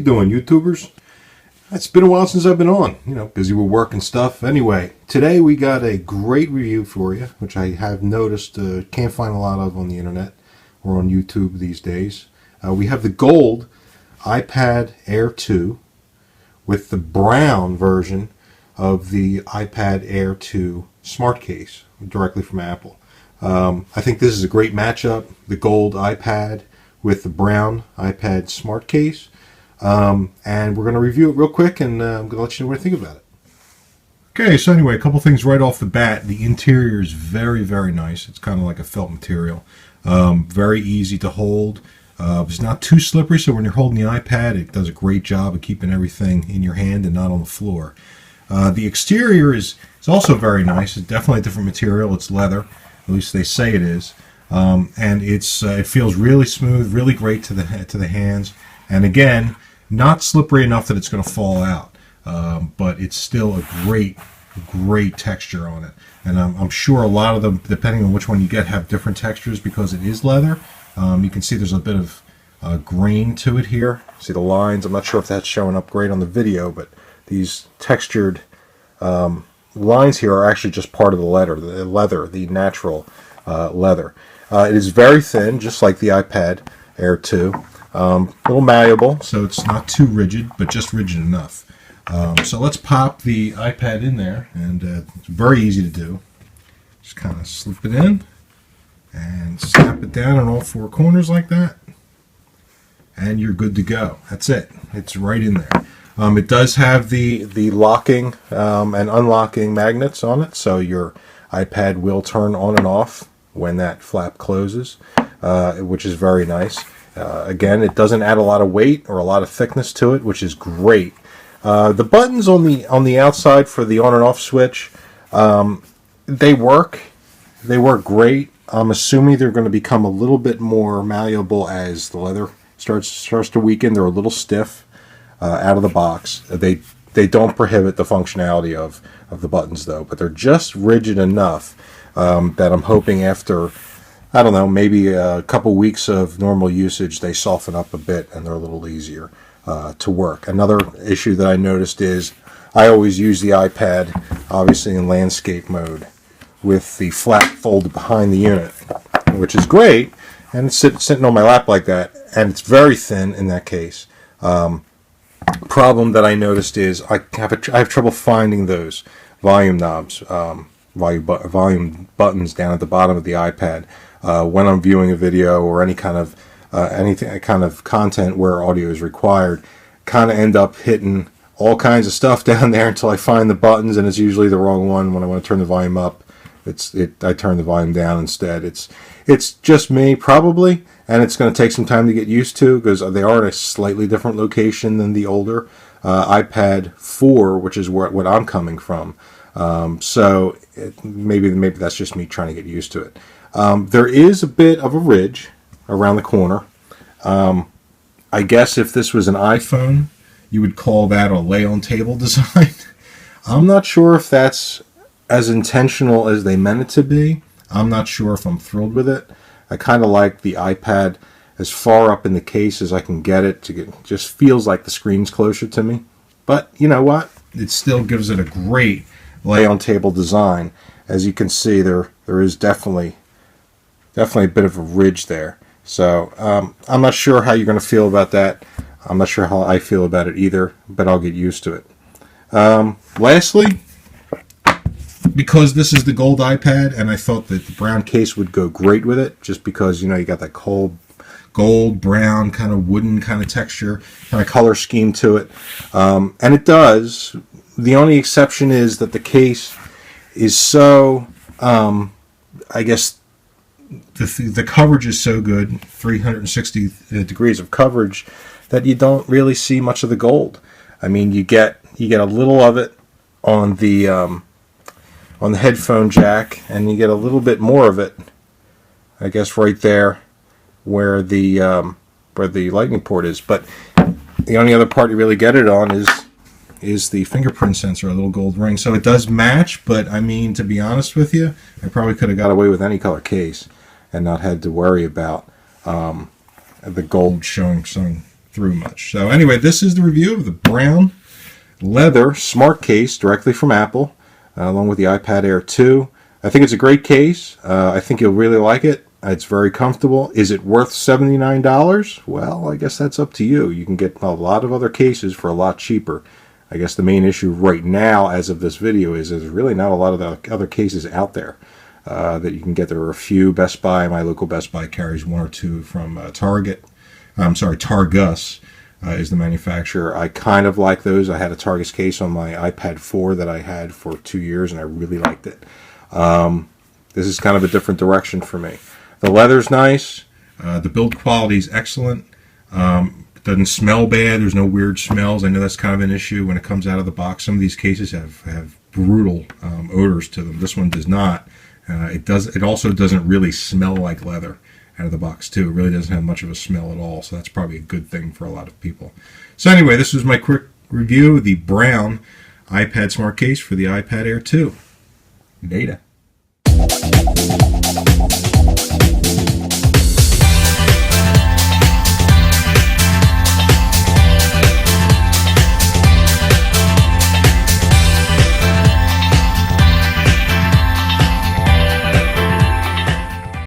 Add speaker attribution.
Speaker 1: you doing, YouTubers? It's been a while since I've been on, busy with work and stuff. Anyway, today we got a great review for you, which I have noticed can't find a lot of on the internet or on YouTube these days. We have the gold iPad Air 2 with the brown version of the iPad Air 2 smart case directly from Apple. I think this is a great matchup, the gold iPad with the brown iPad smart case. And we're going to review it real quick, and I'm going to let you know what I think about it. Okay, so anyway, a couple things right off the bat. The interior is very, very nice. It's kind of like a felt material. Very easy to hold. It's not too slippery, so when you're holding the iPad, it does a great job of keeping everything in your hand and not on the floor. The exterior is also very nice. It's definitely a different material. It's leather. At least they say it is. And it feels really smooth, really great to the hands. And again, not slippery enough that it's going to fall out, but it's still a great texture on it. And I'm sure a lot of them, depending on which one you get, have different textures because it is leather. You can see there's a bit of grain to it here. See the lines? I'm not sure if that's showing up great on the video, but these textured lines here are actually just part of the leather, the natural leather. It is very thin, just like the iPad Air 2. A little malleable, so it's not too rigid, but just rigid enough. So let's pop the iPad in there, and it's very easy to do. Just kind of slip it in and snap it down on all four corners like that, and you're good to go. That's it. It's right in there. It does have the locking and unlocking magnets on it, so your iPad will turn on and off when that flap closes, which is very nice. Again, it doesn't add a lot of weight or a lot of thickness to it, which is great. The buttons on the outside for the on and off switch, they work. They work great. I'm assuming they're going to become a little bit more malleable as the leather starts to weaken. They're a little stiff out of the box. They don't prohibit the functionality of the buttons though, but they're just rigid enough that I'm hoping after, I don't know, maybe a couple weeks of normal usage, they soften up a bit and they're a little easier to work. Another issue that I noticed is I always use the iPad, obviously in landscape mode, with the flap folded behind the unit, which is great, and it's sitting on my lap like that, and it's very thin in that case. Problem that I noticed is I have trouble finding those volume knobs, volume buttons down at the bottom of the iPad. When I'm viewing a video or any kind of content where audio is required, kind of end up hitting all kinds of stuff down there until I find the buttons, and it's usually the wrong one. When I want to turn the volume up, I turn the volume down instead. It's just me probably, and it's going to take some time to get used to because they are at a slightly different location than the older iPad 4, which is what I'm coming from. So maybe that's just me trying to get used to it. There is a bit of a ridge around the corner. I guess if this was an iPhone, you would call that a lay-on-table design. I'm not sure if that's as intentional as they meant it to be. I'm not sure if I'm thrilled with it. I kind of like the iPad as far up in the case as I can get it just feels like the screen's closer to me. But you know what? It still gives it a great lay-on-table design. As you can see, there is definitely a bit of a ridge there. So I'm not sure how you're going to feel about that. I'm not sure how I feel about it either, but I'll get used to it. Lastly, because this is the gold iPad, and I thought that the brown case would go great with it, just because, you got that gold, brown, kind of wooden kind of texture, kind of color scheme to it. And it does. The only exception is that the case is so, I guess, the coverage is so good, 360 degrees of coverage, that you don't really see much of the gold. I mean, you get a little of it on the headphone jack, and you get a little bit more of it, I guess, right there where the lightning port is. But the only other part you really get it on is the fingerprint sensor, a little gold ring. So it does match, but I mean, to be honest with you, I probably could have got away with any color case and not had to worry about the gold showing through much. So anyway, this is the review of the brown leather smart case directly from Apple, along with the iPad Air 2. I think it's a great case. I think you'll really like it. It's very comfortable. Is it worth $79? Well, I guess that's up to you. You can get a lot of other cases for a lot cheaper. I guess the main issue right now, as of this video, is there's really not a lot of the other cases out there that you can get. There are a few. Best Buy, my local Best Buy, carries one or two from Target. I'm sorry, Targus is the manufacturer. I kind of like those. I had a Targus case on my iPad 4 that I had for 2 years, and I really liked it. This is kind of a different direction for me. The leather's nice. The build quality is excellent. It doesn't smell bad. There's no weird smells. I know that's kind of an issue when it comes out of the box. Some of these cases have brutal odors to them. This one does not. It also doesn't really smell like leather out of the box too. It really doesn't have much of a smell at all. So that's probably a good thing for a lot of people. So anyway, this was my quick review of the brown iPad Smart Case for the iPad Air 2. Beta.